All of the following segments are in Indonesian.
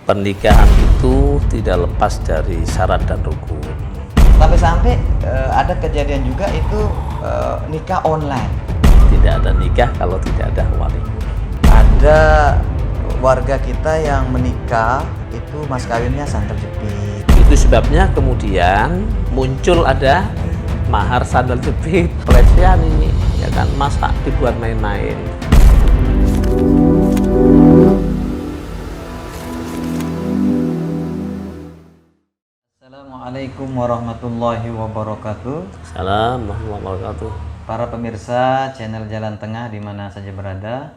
Pernikahan itu tidak lepas dari syarat dan rukun. Sampai-sampai ada kejadian juga itu nikah online. Tidak ada nikah kalau tidak ada wali. Ada warga kita yang menikah itu mas kawinnya sandal jepit. Itu sebabnya kemudian muncul ada mahar sandal jepit. Pelecehan ini, ya kan, masa dibuat main-main. Assalamualaikum warahmatullahi wabarakatuh. Assalamualaikum warahmatullahi wabarakatuh. Para pemirsa channel Jalan Tengah di mana saja berada,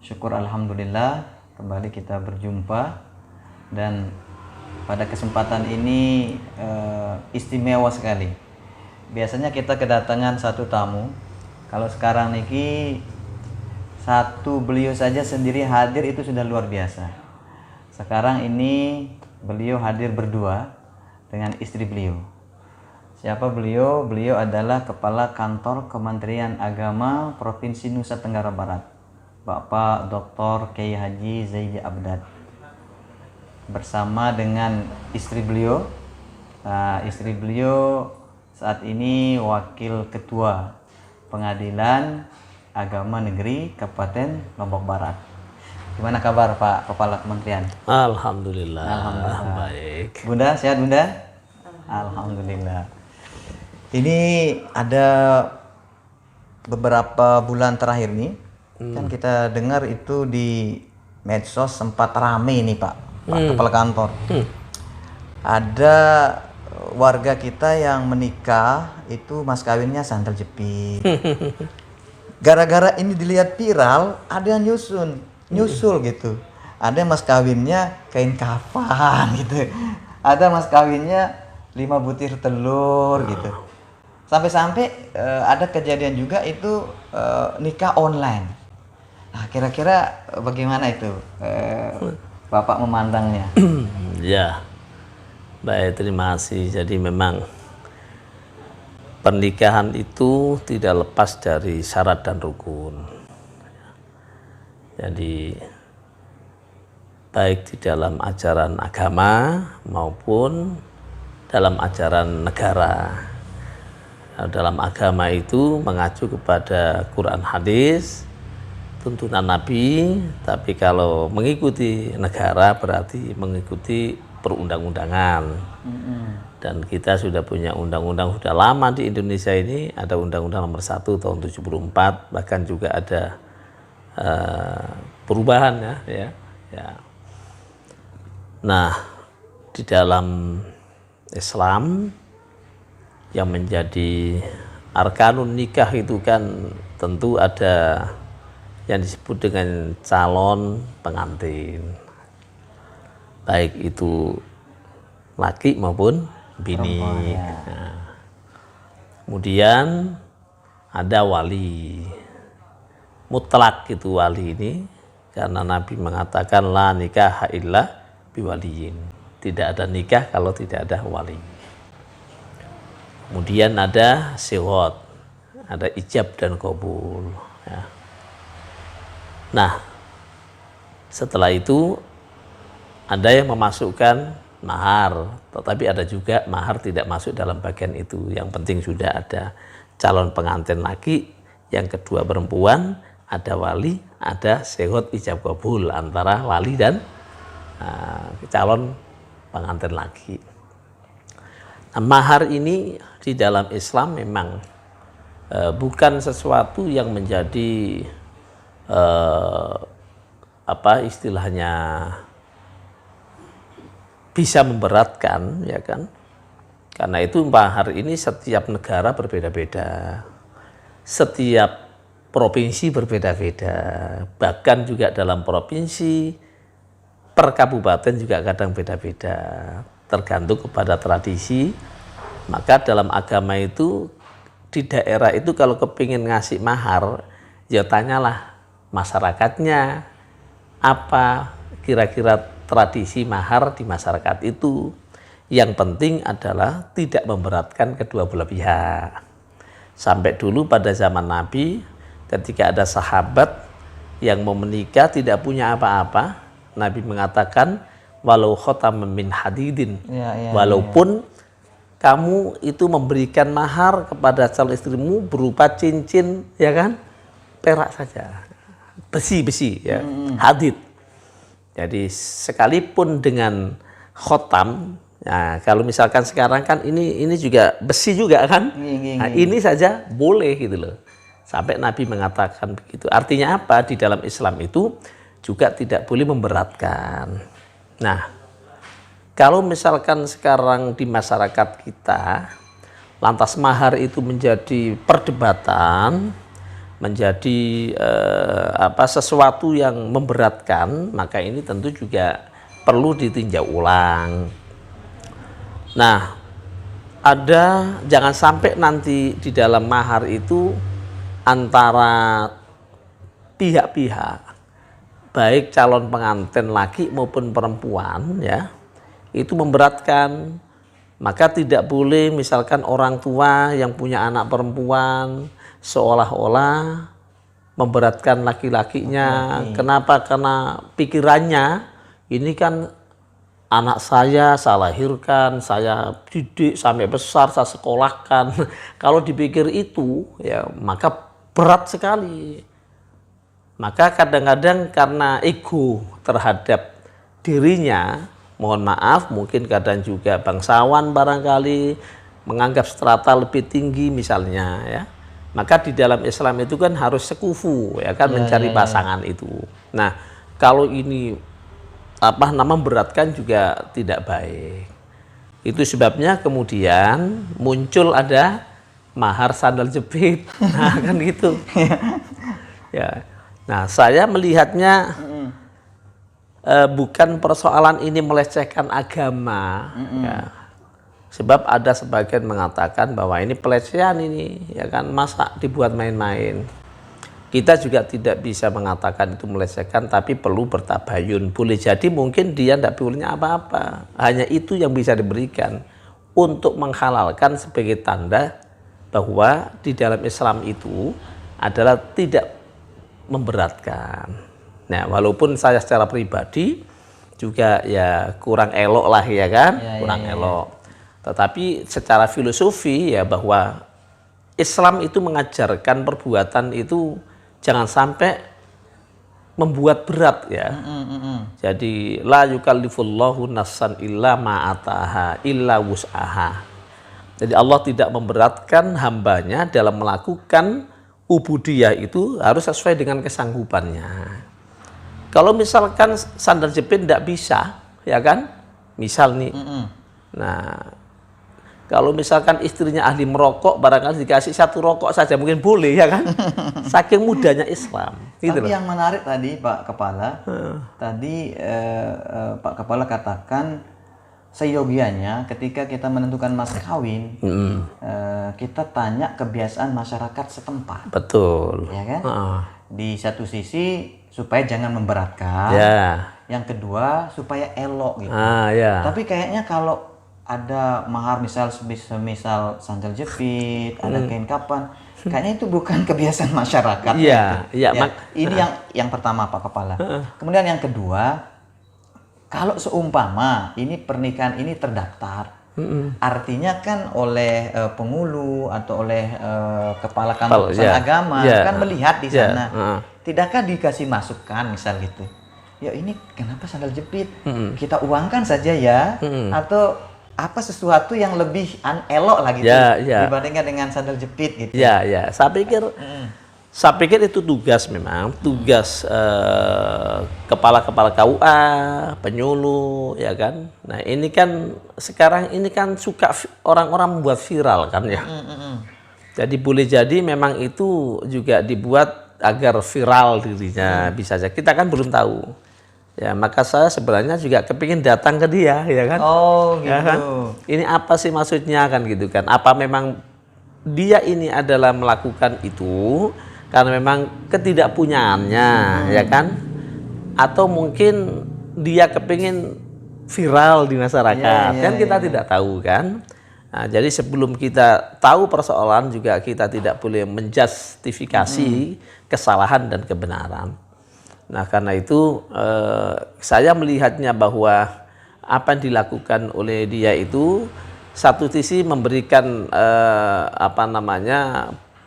syukur alhamdulillah kembali kita berjumpa, dan pada kesempatan ini istimewa sekali. Biasanya kita kedatangan satu tamu, kalau sekarang niki satu beliau saja sendiri hadir itu sudah luar biasa. Sekarang ini beliau hadir berdua dengan istri beliau. Siapa beliau? Beliau adalah Kepala Kantor Kementerian Agama Provinsi Nusa Tenggara Barat, Bapak Dr. Kiai Haji Zaidi Abdad, bersama dengan istri beliau. Istri beliau saat ini Wakil Ketua Pengadilan Agama Negeri Kabupaten Lombok Barat. Gimana kabar Pak Kepala Kementerian? Alhamdulillah. Alhamdulillah. Baik. Bunda, sehat Bunda? Alhamdulillah. Ini ada beberapa bulan terakhir nih, kan kita dengar itu di medsos sempat rame nih Pak Kepala Kantor. Ada warga kita yang menikah itu mas kawinnya sandal jepit. Gara-gara ini dilihat viral, ada yang nyusul gitu. Ada mas kawinnya kain kafan gitu. Ada mas kawinnya 5 butir telur gitu. Sampai-sampai ada kejadian juga itu nikah online. Nah, kira-kira bagaimana itu Bapak memandangnya? Ya, baik, terima kasih. Jadi memang pernikahan itu tidak lepas dari syarat dan rukun. Jadi baik di dalam ajaran agama maupun dalam ajaran negara. Dalam agama itu mengacu kepada Quran hadis, tuntunan Nabi, tapi kalau mengikuti negara berarti mengikuti perundang-undangan. Dan kita sudah punya undang-undang sudah lama di Indonesia ini, ada Undang-Undang Nomor 1 tahun 74, bahkan juga ada perubahan ya. Nah, di dalam Islam yang menjadi arkanun nikah itu kan tentu ada yang disebut dengan calon pengantin, baik itu laki maupun bini. Nah, kemudian ada wali mutlak, itu wali ini karena Nabi mengatakan la nikah illa biwaliyin, tidak ada nikah kalau tidak ada wali. Kemudian ada sighot, ada ijab dan qabul ya. Nah, setelah itu ada yang memasukkan mahar, tetapi ada juga mahar tidak masuk dalam bagian itu. Yang penting sudah ada calon pengantin laki, yang kedua perempuan, ada wali, ada sighot ijab qabul antara wali dan calon pengantin laki. Nah, mahar ini di dalam Islam memang bukan sesuatu yang menjadi istilahnya bisa memberatkan, ya kan? Karena itu mahar ini setiap negara berbeda-beda, setiap provinsi berbeda-beda, bahkan juga dalam provinsi per kabupaten juga kadang beda-beda, tergantung kepada tradisi. Maka dalam agama itu di daerah itu kalau kepingin ngasih mahar, ya tanyalah masyarakatnya apa kira-kira tradisi mahar di masyarakat itu. Yang penting adalah tidak memberatkan kedua belah pihak. Sampai dulu pada zaman Nabi, ketika ada sahabat yang mau menikah tidak punya apa-apa, Nabi mengatakan walau khataman min hadidin. Ya, Walaupun kamu itu memberikan mahar kepada calon istrimu berupa cincin, ya kan, perak saja, besi ya, hadid. Jadi sekalipun dengan khotam, nah kalau misalkan sekarang kan ini juga besi juga kan, nah, ini saja boleh gitu loh. Sampai Nabi mengatakan begitu. Artinya apa? Di dalam Islam itu juga tidak boleh memberatkan. Nah, kalau misalkan sekarang di masyarakat kita, lantas mahar itu menjadi perdebatan, menjadi sesuatu yang memberatkan, maka ini tentu juga perlu ditinjau ulang. Nah, jangan sampai nanti di dalam mahar itu antara pihak-pihak, baik calon pengantin laki maupun perempuan, ya, itu memberatkan. Maka tidak boleh misalkan orang tua yang punya anak perempuan seolah-olah memberatkan laki-lakinya. Kenapa? Karena pikirannya ini kan anak saya lahirkan, saya didik sampai besar, saya sekolahkan. Kalau dipikir itu, ya maka berat sekali. Maka kadang-kadang karena ego terhadap dirinya, mohon maaf, mungkin kadang juga bangsawan barangkali menganggap strata lebih tinggi misalnya, ya. Maka di dalam Islam itu kan harus sekufu, ya kan, mencari pasangan itu. Nah, kalau ini memberatkan juga tidak baik. Itu sebabnya kemudian muncul ada mahar sandal jepit. Nah, kan gitu. Ya. Nah, saya melihatnya bukan persoalan ini melecehkan agama, ya. Sebab ada sebagian mengatakan bahwa ini pelecehan ini, ya kan, masa dibuat main-main. Kita juga tidak bisa mengatakan itu melecehkan, tapi perlu bertabayun. Boleh jadi mungkin dia tidak punya apa-apa, hanya itu yang bisa diberikan untuk menghalalkan sebagai tanda bahwa di dalam Islam itu adalah tidak memberatkan. Nah, walaupun saya secara pribadi juga ya kurang elok lah, ya kan, kurang elok. Tetapi secara filosofi ya bahwa Islam itu mengajarkan perbuatan itu jangan sampai membuat berat, ya. Jadi la yukallifullahu nafsan illa ma'ataha illa wus'aha. Jadi Allah tidak memberatkan hambanya dalam melakukan ubudiyah itu harus sesuai dengan kesanggupannya. Kalau misalkan sandal jepit tidak bisa, ya kan? Misal nih, nah kalau misalkan istrinya ahli merokok, barangkali dikasih 1 rokok saja mungkin boleh, ya kan? Saking mudahnya Islam. Gitu. Tapi yang menarik tadi Pak Kepala, Pak Kepala katakan seyogianya ketika kita menentukan mas kawin, kita tanya kebiasaan masyarakat setempat. Betul. Ya kan? Di satu sisi supaya jangan memberatkan, yang kedua supaya elok gitu. Tapi kayaknya kalau ada mahar misal sandal jepit, ada kain kapan, kayaknya itu bukan kebiasaan masyarakat. Ini yang pertama Pak Kepala. Kemudian yang kedua, kalau seumpama ini pernikahan ini terdaftar, artinya kan oleh pengulu atau oleh kepala kantor agama kan melihat di sana, tidakkah dikasih masukan misal gitu, ya ini kenapa sandal jepit, kita uangkan saja ya, atau apa sesuatu yang lebih elok lah gitu dibandingkan dengan sandal jepit gitu. Saya pikir itu tugas kepala-kepala KUA, penyuluh, ya kan. Nah, ini kan sekarang ini kan suka orang-orang membuat viral kan, ya. Jadi boleh jadi memang itu juga dibuat agar viral dirinya, bisa saja. Kita kan belum tahu. Ya, maka saya sebenarnya juga kepingin datang ke dia, ya kan. Oh, gitu. Ya kan? Ini apa sih maksudnya kan gitu kan? Apa memang dia ini adalah melakukan itu karena memang ketidakpunyaannya, ya kan? Atau mungkin dia kepingin viral di masyarakat, kan kita tidak tahu kan? Nah, jadi sebelum kita tahu persoalan juga kita tidak boleh menjustifikasi kesalahan dan kebenaran. Nah, karena itu saya melihatnya bahwa apa yang dilakukan oleh dia itu satu sisi memberikan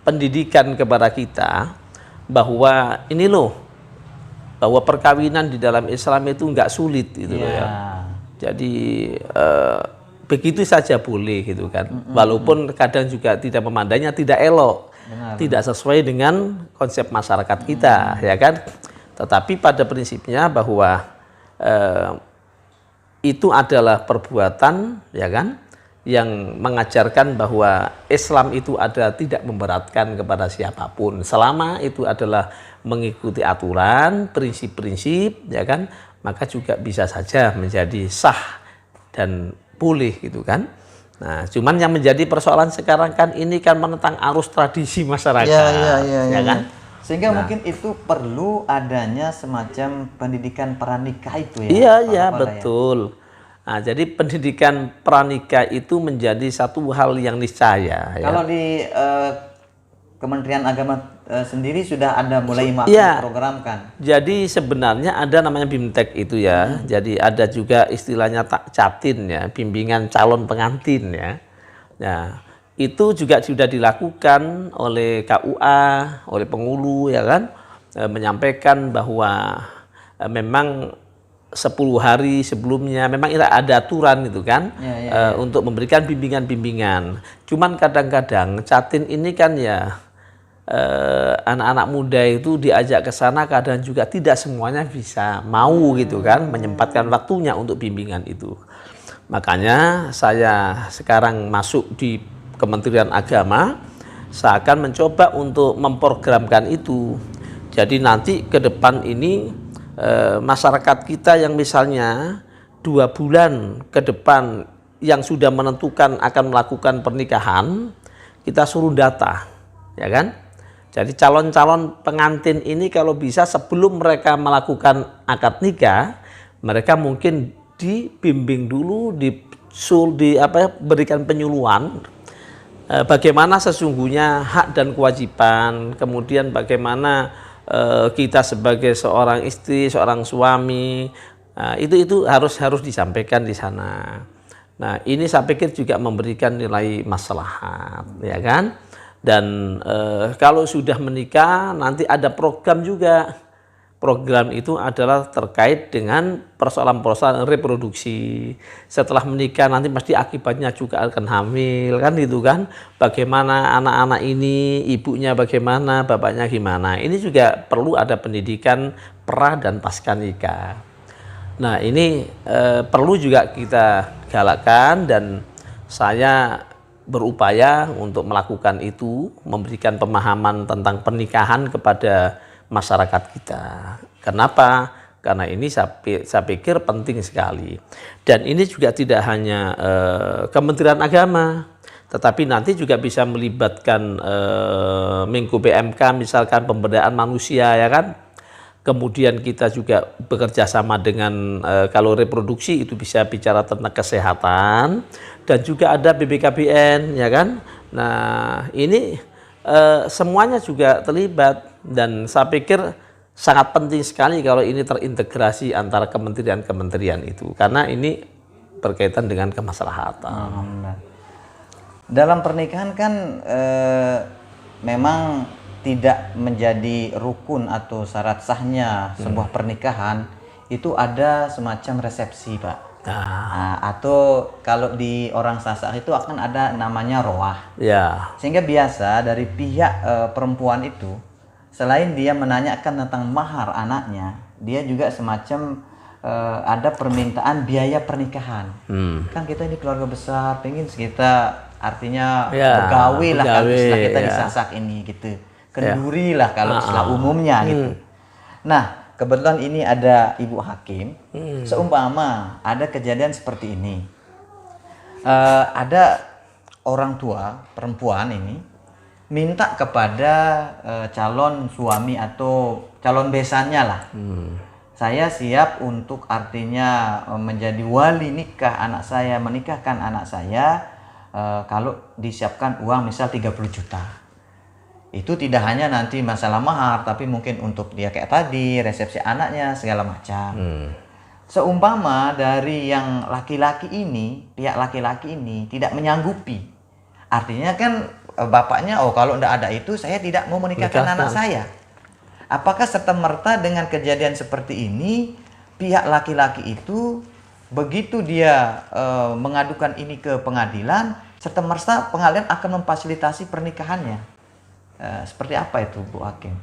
pendidikan kepada kita bahwa ini loh, bahwa perkawinan di dalam Islam itu nggak sulit gitu loh ya. Jadi begitu saja boleh gitu kan. Walaupun kadang juga tidak memandangnya tidak elok, tidak sesuai dengan konsep masyarakat kita, ya kan. Tetapi pada prinsipnya bahwa itu adalah perbuatan, ya kan, yang mengajarkan bahwa Islam itu ada tidak memberatkan kepada siapapun selama itu adalah mengikuti aturan, prinsip-prinsip, ya kan, maka juga bisa saja menjadi sah dan boleh gitu kan. Nah, cuman yang menjadi persoalan sekarang kan ini kan menentang arus tradisi masyarakat, ya kan. Sehingga mungkin itu perlu adanya semacam pendidikan pranikah itu ya. Iya, iya, betul. Nah, jadi pendidikan pranikah itu menjadi satu hal yang niscaya. Kalau di Kementerian Agama sendiri sudah ada mulai program kan? Jadi sebenarnya ada namanya BIMTEK itu ya. Jadi ada juga istilahnya CATIN ya, bimbingan calon pengantin ya. Nah, itu juga sudah dilakukan oleh KUA, oleh Penghulu ya kan, menyampaikan bahwa memang 10 hari sebelumnya memang ada aturan itu kan, untuk memberikan bimbingan-bimbingan. Cuman kadang-kadang CATIN ini kan ya anak-anak muda itu diajak ke sana kadang juga tidak semuanya bisa mau gitu kan, menyempatkan waktunya untuk bimbingan itu. Makanya saya sekarang masuk di Kementerian Agama, saya akan mencoba untuk memprogramkan itu. Jadi nanti ke depan ini masyarakat kita yang misalnya 2 bulan ke depan yang sudah menentukan akan melakukan pernikahan, kita suruh data, ya kan? Jadi calon-calon pengantin ini kalau bisa sebelum mereka melakukan akad nikah, mereka mungkin dibimbing dulu, berikan penyuluhan bagaimana sesungguhnya hak dan kewajiban, kemudian bagaimana kita sebagai seorang istri, seorang suami, itu harus disampaikan di sana. Nah, ini saya pikir juga memberikan nilai maslahat, ya kan? Dan kalau sudah menikah nanti ada program juga. Program itu adalah terkait dengan persoalan-persoalan reproduksi. Setelah menikah nanti pasti akibatnya juga akan hamil kan gitu kan. Bagaimana anak-anak ini, ibunya bagaimana, bapaknya gimana. Ini juga perlu ada pendidikan pra dan pasca nikah. Nah, ini perlu juga kita galakkan dan saya berupaya untuk melakukan itu, memberikan pemahaman tentang pernikahan kepada masyarakat kita. Kenapa? Karena ini saya pikir penting sekali. Dan ini juga tidak hanya Kementerian Agama, tetapi nanti juga bisa melibatkan Menko PMK, misalkan pemberdayaan manusia, ya kan. Kemudian kita juga bekerja sama dengan kalau reproduksi itu bisa bicara tentang kesehatan, dan juga ada BPKBN, ya kan. Nah, ini semuanya juga terlibat. Dan saya pikir sangat penting sekali kalau ini terintegrasi antara kementerian-kementerian itu, karena ini berkaitan dengan kemaslahatan. Dalam pernikahan kan memang tidak menjadi rukun atau syarat sahnya sebuah pernikahan itu ada semacam resepsi, Pak. Atau kalau di orang Sasak itu akan ada namanya roah. Ya. Sehingga biasa dari pihak perempuan itu, selain dia menanyakan tentang mahar anaknya, dia juga semacam ada permintaan biaya pernikahan. Kan kita ini keluarga besar, pengen kita artinya begawi lah kalau istilah kita di Sasak ini gitu. Kenduri lah kalau istilah umumnya gitu. Nah, kebetulan ini ada Ibu Hakim. Seumpama ada kejadian seperti ini, ada orang tua perempuan ini minta kepada calon suami atau calon besannya lah, saya siap untuk artinya menjadi wali nikah anak saya, menikahkan anak saya, kalau disiapkan uang misal 30 juta. Itu tidak hanya nanti masalah mahar, tapi mungkin untuk dia kayak tadi resepsi anaknya segala macam. seumpama dari yang laki-laki ini, pihak laki-laki ini tidak menyanggupi, artinya kan bapaknya, oh kalau tidak ada itu saya tidak mau menikahkan anak saya. Apakah serta-merta dengan kejadian seperti ini, pihak laki-laki itu begitu dia mengadukan ini ke pengadilan, serta-merta pengadilan akan memfasilitasi pernikahannya? Seperti apa itu, Bu Hakim?